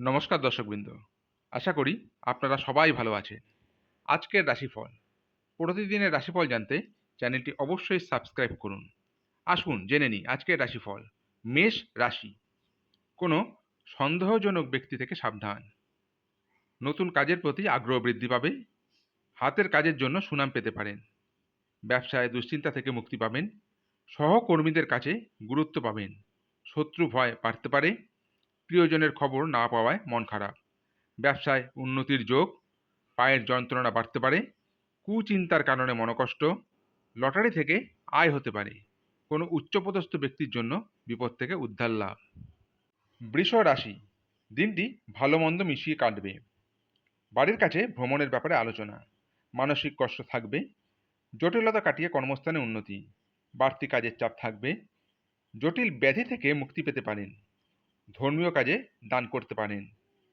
নমস্কার দর্শকবৃন্দ। আশা করি আপনারা সবাই ভালো আছেন। আজকের রাশিফল। প্রতিদিনের রাশিফল জানতে চ্যানেলটি অবশ্যই সাবস্ক্রাইব করুন। আসুন জেনে নিই আজকের রাশিফল। মেষ রাশি। কোনো সন্দেহজনক ব্যক্তি থেকে সাবধান। নতুন কাজের প্রতি আগ্রহ বৃদ্ধি পাবে। হাতের কাজের জন্য সুনাম পেতে পারেন। ব্যবসায় দুশ্চিন্তা থেকে মুক্তি পাবেন। সহকর্মীদের কাছে গুরুত্ব পাবেন। শত্রু ভয় বাড়তে পারে। প্রিয়জনের খবর না পাওয়ায় মন খারাপ। ব্যবসায় উন্নতির যোগ। পায়ের যন্ত্রণা বাড়তে পারে। কুচিন্তার কারণে মনোকষ্ট। লটারি থেকে আয় হতে পারে। কোনো উচ্চপদস্থ ব্যক্তির জন্য বিপদ থেকে উদ্ধার লাভ। বৃষ রাশি। দিনটি ভালো মন্দ মিশিয়ে কাটবে। বাড়ির কাছে ভ্রমণের ব্যাপারে আলোচনা। মানসিক কষ্ট থাকবে। জটিলতা কাটিয়ে কর্মস্থানে উন্নতি। বাড়তি কাজের চাপ থাকবে। জটিল ব্যাধি থেকে মুক্তি পেতে পারেন। ধর্মীয় কাজে দান করতে পারেন।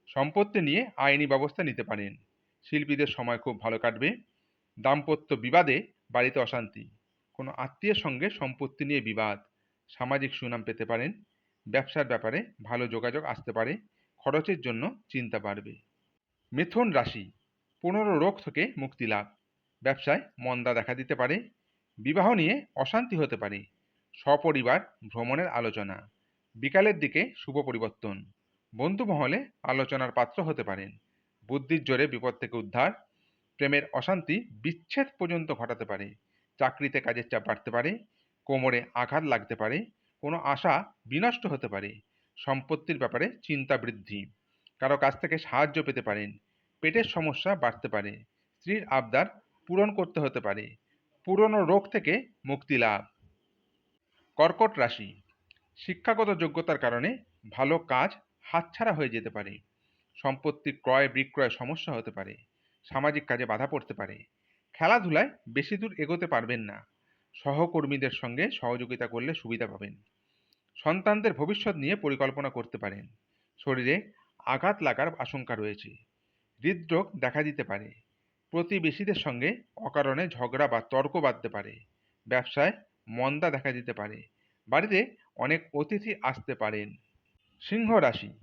সম্পত্তি নিয়ে আইনি ব্যবস্থা নিতে পারেন। শিল্পীদের সময় খুব ভালো কাটবে। দাম্পত্য বিবাদে বাড়িতে অশান্তি। কোনো আত্মীয়ের সঙ্গে সম্পত্তি নিয়ে বিবাদ। সামাজিক সুনাম পেতে পারেন। ব্যবসার ব্যাপারে ভালো যোগাযোগ আসতে পারে। খরচের জন্য চিন্তা বাড়বে। মিথুন রাশি। পুনরো রোগ থেকে মুক্তি লাভ। ব্যবসায় মন্দা দেখা দিতে পারে। বিবাহ নিয়ে অশান্তি হতে পারে। সপরিবার ভ্রমণের আলোচনা। বিকালের দিকে শুভ পরিবর্তন। বন্ধু মহলে আলোচনার পাত্র হতে পারেন। বুদ্ধির জোরে বিপদ থেকে উদ্ধার। প্রেমের অশান্তি বিচ্ছেদ পর্যন্ত ঘটাতে পারে। চাকরিতে কাজের চাপ বাড়তে পারে। কোমরে আঘাত লাগতে পারে। কোনো আশা বিনষ্ট হতে পারে। সম্পত্তির ব্যাপারে চিন্তা বৃদ্ধি। কারো কাছ থেকে সাহায্য পেতে পারেন। পেটের সমস্যা বাড়তে পারে। স্ত্রীর আবদার পূরণ করতে হতে পারে। পুরনো রোগ থেকে মুক্তি লাভ। কর্কট রাশি। শিক্ষাগত যোগ্যতার কারণে ভালো কাজ হাতছাড়া হয়ে যেতে পারে। সম্পত্তি ক্রয় বিক্রয় সমস্যা হতে পারে। সামাজিক কাজে বাধা পড়তে পারে। খেলাধুলায় বেশি দূর এগোতে পারবেন না। সহকর্মীদের সঙ্গে সহযোগিতা করলে সুবিধা পাবেন। সন্তানদের ভবিষ্যৎ নিয়ে পরিকল্পনা করতে পারেন। শরীরে আঘাত লাগার আশঙ্কা রয়েছে। হৃদরোগ দেখা দিতে পারে। প্রতিবেশীদের সঙ্গে অকারণে ঝগড়া বা তর্ক বাঁধতে পারে। ব্যবসায় মন্দা দেখা দিতে পারে। বাড়িতে অনেক অতিথি আসতে পারেন। সিংহ রাশি।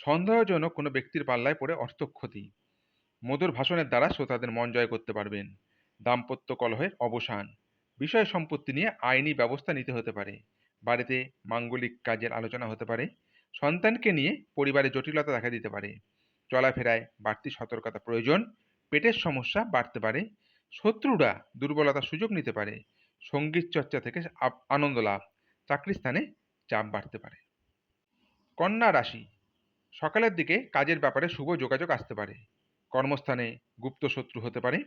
সন্দেহজনক কোনো ব্যক্তির পাল্লায় পড়ে অর্থক্ষতি। মধুর ভাষণের দ্বারা শ্রোতাদের মন জয় করতে পারবেন। দাম্পত্য কলহের অবসান। বিষয় সম্পত্তি নিয়ে আইনি ব্যবস্থা নিতে হতে পারে। বাড়িতে মাঙ্গলিক কাজের আলোচনা হতে পারে। সন্তানকে নিয়ে পরিবারে জটিলতা দেখা দিতে পারে। চলাফেরায় বাড়তি সতর্কতা প্রয়োজন। পেটের সমস্যা বাড়তে পারে। শত্রুরা দুর্বলতার সুযোগ নিতে পারে। সঙ্গীত চর্চা থেকে আনন্দ লাভ। চাকরির স্থানে চাপ বাড়তে পারে। কন্যা রাশি। সকালের দিকে কাজের ব্যাপারে শুভ যোগাযোগ আসতে পারে। কর্মস্থানে গুপ্ত শত্রু হতে পারে।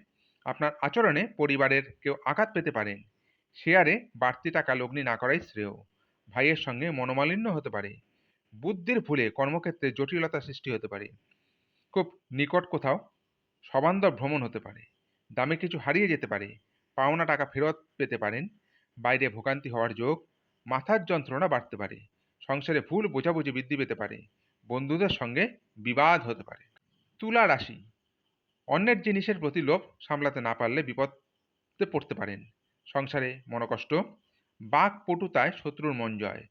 আপনার আচরণে পরিবারের কেউ আঘাত পেতে পারেন। শেয়ারে বাড়তি টাকা লগ্নি না করাই শ্রেয়। ভাইয়ের সঙ্গে মনোমালিন্য হতে পারে। বুদ্ধির ভুলে কর্মক্ষেত্রে জটিলতা সৃষ্টি হতে পারে। খুব নিকট কোথাও সবান্ধব ভ্রমণ হতে পারে। দামে কিছু হারিয়ে যেতে পারে। পাওনা টাকা ফেরত পেতে পারেন। বাইরে ভোগান্তি হওয়ার যোগ। মাথার যন্ত্রণা বাড়তে পারে। সংসারে ভুল বোঝাবুঝি বৃদ্ধি পেতে পারে। বন্ধুদের সঙ্গে বিবাদ হতে পারে। তুলা রাশি। অন্যের জিনিসের প্রতি লোভ সামলাতে না পারলে বিপদে পড়তে পারেন। সংসারে মনোকষ্ট। বাক পটুতায় শত্রুর মন জয়।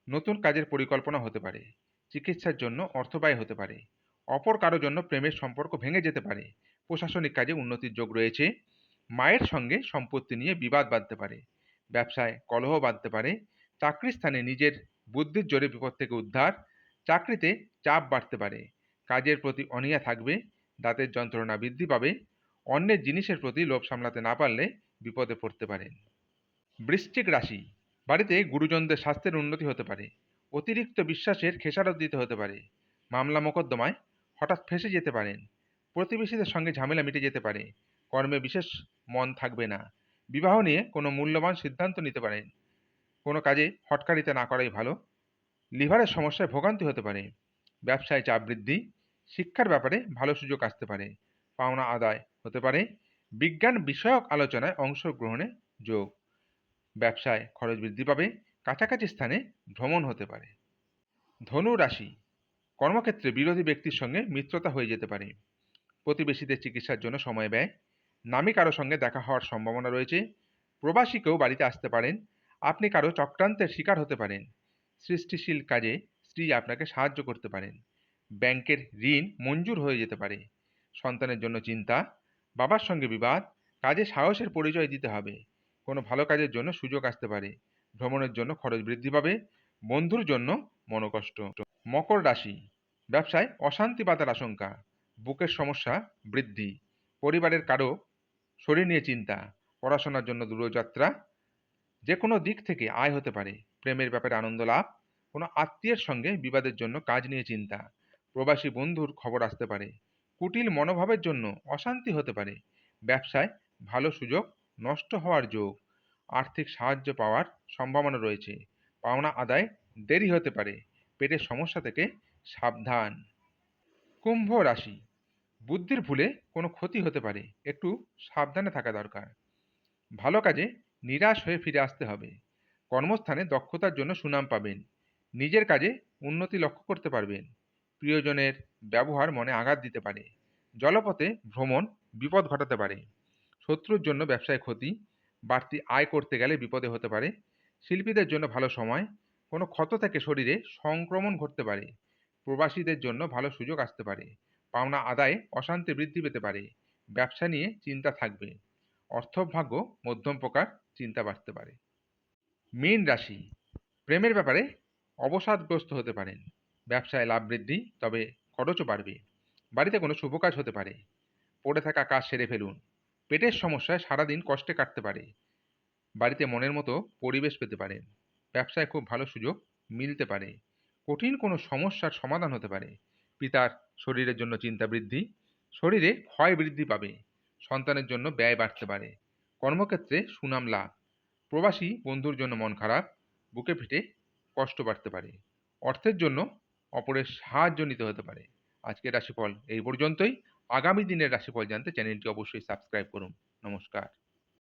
নতুন কাজের পরিকল্পনা হতে পারে। চিকিৎসার জন্য অর্থ ব্যয় হতে পারে। অপর কারো জন্য প্রেমের সম্পর্ক ভেঙে যেতে পারে। প্রশাসনিক কাজে উন্নতির যোগ রয়েছে। মায়ের সঙ্গে সম্পত্তি নিয়ে বিবাদ বাঁধতে পারে। ব্যবসায় কলহ বাঁধতে পারে। চাকরির স্থানে নিজের বুদ্ধির জোরে বিপদ থেকে উদ্ধার। চাকরিতে চাপ বাড়তে পারে। কাজের প্রতি অনীহা থাকবে। দাঁতের যন্ত্রণা বৃদ্ধি পাবে। অন্যের জিনিসের প্রতি লোভ সামলাতে না পারলে বিপদে পড়তে পারেন। বৃশ্চিক রাশি। বাড়িতে গুরুজনদের স্বাস্থ্যের উন্নতি হতে পারে। অতিরিক্ত বিশ্বাসের খেসারত দিতে হতে পারে। মামলা মোকদ্দমায় হঠাৎ ফেঁসে যেতে পারেন। প্রতিবেশীদের সঙ্গে ঝামেলা মিটে যেতে পারে। কর্মে বিশেষ মন থাকবে না। বিবাহ নিয়ে কোনো মূল্যবান সিদ্ধান্ত নিতে পারেন। কোনো কাজে হটকারিতা না করাই ভালো। লিভারের সমস্যায় ভোগান্তি হতে পারে। ব্যবসায় চাপ বৃদ্ধি। শিক্ষার ব্যাপারে ভালো সুযোগ আসতে পারে। পাওনা আদায় হতে পারে। বিজ্ঞান বিষয়ক আলোচনায় অংশগ্রহণে যোগ। ব্যবসায় খরচ বৃদ্ধি পাবে। কাছাকাছি স্থানে ভ্রমণ হতে পারে। ধনু রাশি। কর্মক্ষেত্রে বিরোধী ব্যক্তির সঙ্গে মিত্রতা হয়ে যেতে পারে। প্রতিবেশীদের চিকিৎসার জন্য সময় ব্যয়। নামী কারো সঙ্গে দেখা হওয়ার সম্ভাবনা রয়েছে। প্রবাসী কেউ বাড়িতে আসতে পারেন। আপনি কারো চক্রান্তের শিকার হতে পারেন। সৃষ্টিশীল কাজে স্ত্রী আপনাকে সাহায্য করতে পারেন। ব্যাংকের ঋণ মঞ্জুর হয়ে যেতে পারে। সন্তানের জন্য চিন্তা, বাবার সঙ্গে বিবাদ, কাজে সাহসের পরিচয় দিতে হবে। কোনো ভালো কাজের জন্য সুযোগ আসতে পারে। ভ্রমণের জন্য খরচ বৃদ্ধি পাবে। বন্ধুর জন্য মনোকষ্ট। মকর রাশি, ব্যবসায় অশান্তি বাধার আশঙ্কা, বুকের সমস্যা বৃদ্ধি, পরিবারের কারো শরীর নিয়ে চিন্তা, পড়াশোনার জন্য দূরযাত্রা, যে কোনো দিক থেকে আয় হতে পারে। প্রেমের ব্যাপারে আনন্দ লাভ, কোনো আত্মীয়ের সঙ্গে বিবাদের জন্য কাজ নিয়ে চিন্তা, প্রবাসী বন্ধুর খবর আসতে পারে। কুটিল মনোভাবের জন্য অশান্তি হতে পারে। ব্যবসায় ভালো সুযোগ নষ্ট হওয়ার যোগ, আর্থিক সাহায্য পাওয়ার সম্ভাবনা রয়েছে। পাওনা আদায় দেরি হতে পারে। পেটের সমস্যা থেকে সাবধান। কুম্ভ রাশি, বুদ্ধির ভুলে কোনো ক্ষতি হতে পারে, একটু সাবধানে থাকা দরকার। ভালো কাজে নিরাশ হয়ে ফিরে আসতে হবে। কর্মস্থানে দক্ষতার জন্য সুনাম পাবেন। নিজের কাজে উন্নতি লক্ষ্য করতে পারবেন। প্রিয়জনের ব্যবহার মনে আঘাত দিতে পারে। জলপথে ভ্রমণ বিপদ ঘটাতে পারে। শত্রুর জন্য ব্যবসায় ক্ষতি, বাড়তি আয় করতে গেলে বিপদে হতে পারে। শিল্পীদের জন্য ভালো সময়, কোনো ক্ষত থেকে শরীরে সংক্রমণ ঘটতে পারে। প্রবাসীদের জন্য ভালো সুযোগ আসতে পারে। পাওনা আদায়ে অশান্তি বৃদ্ধি পেতে পারে। ব্যবসা নিয়ে চিন্তা থাকবে। অর্থভাগ্য মধ্যম প্রকার, চিন্তা বাড়তে পারে। মীন রাশি, প্রেমের ব্যাপারে অবসাদগ্রস্ত হতে পারেন। ব্যবসায় লাভ বৃদ্ধি, তবে খরচও বাড়বে। বাড়িতে কোনো শুভ কাজ হতে পারে। পড়ে থাকা কাজ সেরে ফেলুন। পেটের সমস্যায় সারাদিন কষ্টে কাটতে পারে। বাড়িতে মনের মতো পরিবেশ পেতে পারেন। ব্যবসায় খুব ভালো সুযোগ মিলতে পারে। কঠিন কোনো সমস্যার সমাধান হতে পারে। পিতার শরীরের জন্য চিন্তা বৃদ্ধি, শরীরে ক্ষয় বৃদ্ধি পাবে। সন্তানের জন্য ব্যয় বাড়তে পারে। কর্মক্ষেত্রে সুনাম লাভ। প্রবাসী বন্ধুর জন্য মন খারাপ, বুকে পিঠে কষ্ট বাড়তে পারে। অর্থের জন্য অপরের সাহায্য নিতে হতে পারে। আজকের রাশিফল এই পর্যন্তই। আগামী দিনের রাশিফল জানতে চ্যানেলটি অবশ্যই সাবস্ক্রাইব করুন। নমস্কার।